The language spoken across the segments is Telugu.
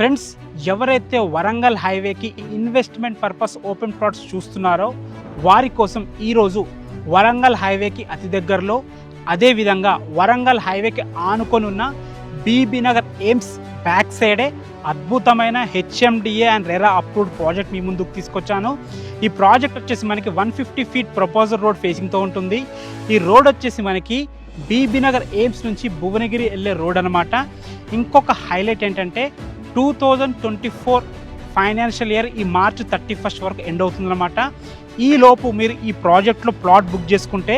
ఫ్రెండ్స్, ఎవరైతే వరంగల్ హైవేకి ఇన్వెస్ట్మెంట్ పర్పస్ ఓపెన్ ప్లాట్స్ చూస్తున్నారో వారి కోసం ఈరోజు వరంగల్ హైవేకి అతి దగ్గరలో, అదేవిధంగా వరంగల్ హైవేకి ఆనుకొని ఉన్న బీబీ నగర్ ఎయిమ్స్ బ్యాక్ సైడే అద్భుతమైన HMDA and RERA approved project మీ ముందుకు తీసుకొచ్చాను. ఈ ప్రాజెక్ట్ వచ్చేసి మనకి 150 ఫీట్ ప్రపోజల్ రోడ్ ఫేసింగ్తో ఉంటుంది. ఈ రోడ్ వచ్చేసి మనకి బీబీ నగర్ ఎయిమ్స్ నుంచి భువనగిరి వెళ్ళే రోడ్ అనమాట. ఇంకొక హైలైట్ ఏంటంటే 2024 ఫైనాన్షియల్ ఇయర్ ఈ మార్చ్ 31 వరకు ఎండ్ అవుతుందన్నమాట. ఈలోపు మీరు ఈ ప్రాజెక్ట్లో ప్లాట్ బుక్ చేసుకుంటే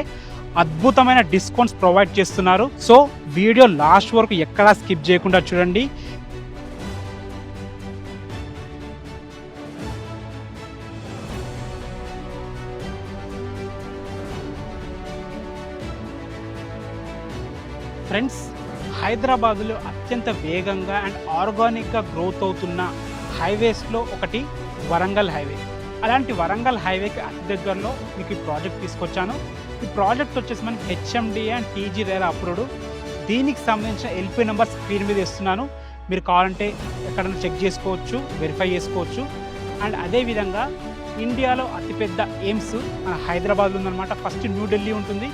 అద్భుతమైన డిస్కౌంట్స్ ప్రొవైడ్ చేస్తున్నారు. సో వీడియో లాస్ట్ వరకు ఎక్కడా స్కిప్ చేయకుండా చూడండి. ఫ్రెండ్స్, హైదరాబాదులో అత్యంత వేగంగా అండ్ ఆర్గానిక్గా గ్రోత్ అవుతున్న హైవేస్లో ఒకటి వరంగల్ హైవే. అలాంటి వరంగల్ హైవేకి అతి దగ్గరలో మీకు ఈ ప్రాజెక్ట్ తీసుకొచ్చాను. ఈ ప్రాజెక్ట్ వచ్చేసి మనకి HMDA and TG RERA approved. దీనికి సంబంధించిన ఎల్పీ నెంబర్ స్క్రీన్ మీద ఇస్తున్నాను. మీరు కావాలంటే ఎక్కడైనా చెక్ చేసుకోవచ్చు, వెరిఫై చేసుకోవచ్చు. అండ్ అదేవిధంగా ఇండియాలో అతిపెద్ద ఎయిమ్స్ మన హైదరాబాద్లో ఉందన్నమాట. ఫస్ట్ న్యూఢిల్లీ ఉంటుంది,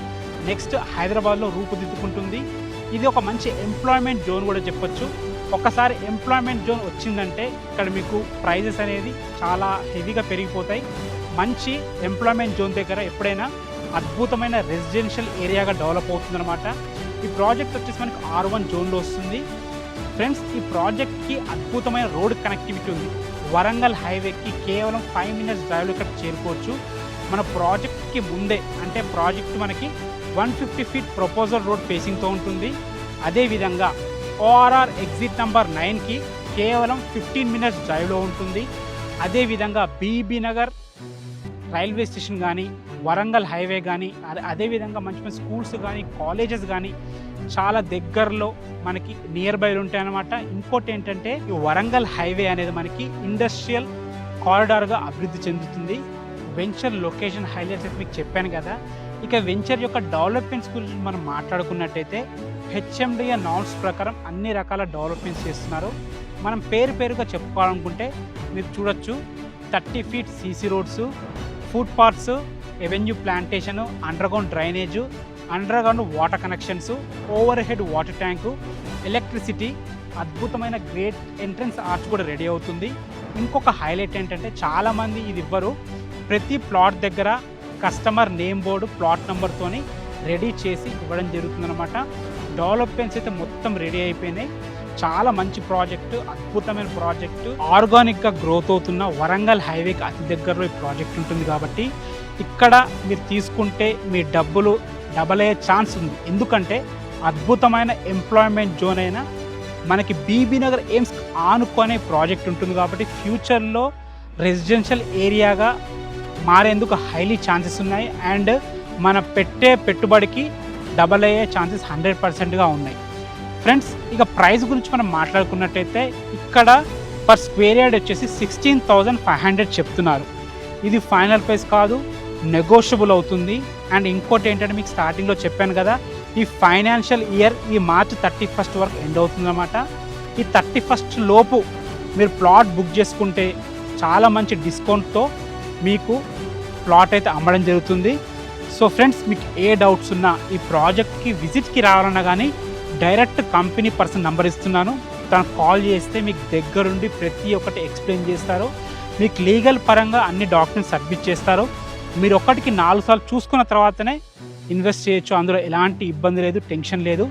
నెక్స్ట్ హైదరాబాద్లో రూపుదిద్దుకుంటుంది. ఇది ఒక మంచి ఎంప్లాయ్మెంట్ జోన్ కూడా చెప్పొచ్చు. ఒక్కసారి ఎంప్లాయ్మెంట్ జోన్ వచ్చిందంటే ఇక్కడ మీకు ప్రైజెస్ అనేది చాలా హెవీగా పెరిగిపోతాయి. మంచి ఎంప్లాయ్మెంట్ జోన్ దగ్గర ఎప్పుడైనా అద్భుతమైన రెసిడెన్షియల్ ఏరియాగా డెవలప్ అవుతుందన్నమాట. ఈ ప్రాజెక్ట్ వచ్చేసి మనకి R1 జోన్లో వస్తుంది. ఫ్రెండ్స్, ఈ ప్రాజెక్ట్కి అద్భుతమైన రోడ్ కనెక్టివిటీ ఉంది. వరంగల్ హైవేకి కేవలం 5 మినిట్స్ డ్రైవ్లో ఇక్కడ చేరుకోవచ్చు. మన ప్రాజెక్ట్కి ముందే అంటే ప్రాజెక్ట్ మనకి 150 ఫీట్ ప్రపోజల్ రోడ్ ఫేసింగ్తో ఉంటుంది. అదేవిధంగా ORR ఎగ్జిట్ నెంబర్ 9కి కేవలం 15 మినిట్స్ డ్రైవ్లో ఉంటుంది. అదేవిధంగా బీబీ నగర్ రైల్వే స్టేషన్ కానీ, వరంగల్ హైవే కానీ, అదేవిధంగా మంచి మంచి స్కూల్స్ కానీ, కాలేజెస్ కానీ చాలా దగ్గరలో మనకి నియర్ బైలు ఉంటాయి అన్నమాట. ఇంకోటి ఏంటంటే ఈ వరంగల్ హైవే అనేది మనకి ఇండస్ట్రియల్ కారిడార్గా అభివృద్ధి చెందుతుంది. వెంచర్ లొకేషన్ హైలైట్స్ అయితే మీకు చెప్పాను కదా. ఇక వెంచర్ యొక్క డెవలప్మెంట్స్ గురించి మనం మాట్లాడుకున్నట్టయితే హెచ్ఎండిఏ నార్మ్స్ ప్రకారం అన్ని రకాల డెవలప్మెంట్స్ చేస్తున్నారు. మనం పేరుగా చెప్పుకోవాలనుకుంటే మీరు చూడొచ్చు, 30 feet CC roads, food parks, avenue plantation, underground drainage, underground water connections, over head water tank, electricity, అద్భుతమైన గ్రేట్ ఎంట్రన్స్ ఆర్చ్ కూడా రెడీ అవుతుంది. ఇంకొక హైలైట్ ఏంటంటే చాలామంది ఇది ఇవ్వరు, ప్రతి ప్లాట్ దగ్గర కస్టమర్ నేమ్ బోర్డు ప్లాట్ నెంబర్తోని రెడీ చేసి ఇవ్వడం జరుగుతుందన్నమాట. డెవలప్మెంట్స్ అయితే మొత్తం రెడీ అయిపోయినాయి. చాలా మంచి ప్రాజెక్టు, అద్భుతమైన ప్రాజెక్టు. ఆర్గానిక్గా గ్రోత్ అవుతున్న వరంగల్ హైవేకి అతి దగ్గరలో ఈ ప్రాజెక్ట్ ఉంటుంది కాబట్టి ఇక్కడ మీరు తీసుకుంటే మీ డబ్బులు డబల్ అయ్యే ఛాన్స్ ఉంది. ఎందుకంటే అద్భుతమైన ఎంప్లాయ్మెంట్ జోన్ అయినా మనకి బీబీ నగర్ ఎయిమ్స్ ఆనుకునే ప్రాజెక్ట్ ఉంటుంది కాబట్టి ఫ్యూచర్లో రెసిడెన్షియల్ ఏరియాగా మారేందుకు హైలీ ఛాన్సెస్ ఉన్నాయి. అండ్ మన పెట్టుబడికి డబల్ అయ్యే ఛాన్సెస్ 100%గా ఉన్నాయి. ఫ్రెండ్స్, ఇక ప్రైస్ గురించి మనం మాట్లాడుకున్నట్టయితే ఇక్కడ పర్ స్క్వేర్ యార్డ్ వచ్చేసి 16,500 చెప్తున్నారు. ఇది ఫైనల్ ప్రైస్ కాదు, నెగోషియబుల్ అవుతుంది. అండ్ ఇంకోటి ఏంటంటే మీకు స్టార్టింగ్లో చెప్పాను కదా, ఈ ఫైనాన్షియల్ ఇయర్ ఈ మార్చ్ 31 వరకు ఎండ్ అవుతుందన్నమాట. ఈ 31 లోపు మీరు ప్లాట్ బుక్ చేసుకుంటే చాలా మంచి డిస్కౌంట్తో మీకు ప్లాట్ అయితే అమ్మడం జరుగుతుంది. సో ఫ్రెండ్స్, మీకు ఏ డౌట్స్ ఉన్నా ఈ ప్రాజెక్ట్కి విజిట్కి రావాలన్నా కానీ డైరెక్ట్ కంపెనీ పర్సన్ నెంబర్ ఇస్తున్నాను, తనకు కాల్ చేస్తే మీకు దగ్గరుండి ప్రతి ఒక్కటి ఎక్స్ప్లెయిన్ చేస్తారు. మీకు లీగల్ పరంగా అన్ని డాక్యుమెంట్స్ సబ్మిట్ చేస్తారు. మీరు ఒకటికి 4 సార్లు చూసుకున్న తర్వాతనే ఇన్వెస్ట్ చేయొచ్చు. అందులో ఎలాంటి ఇబ్బంది లేదు, టెన్షన్ లేదు.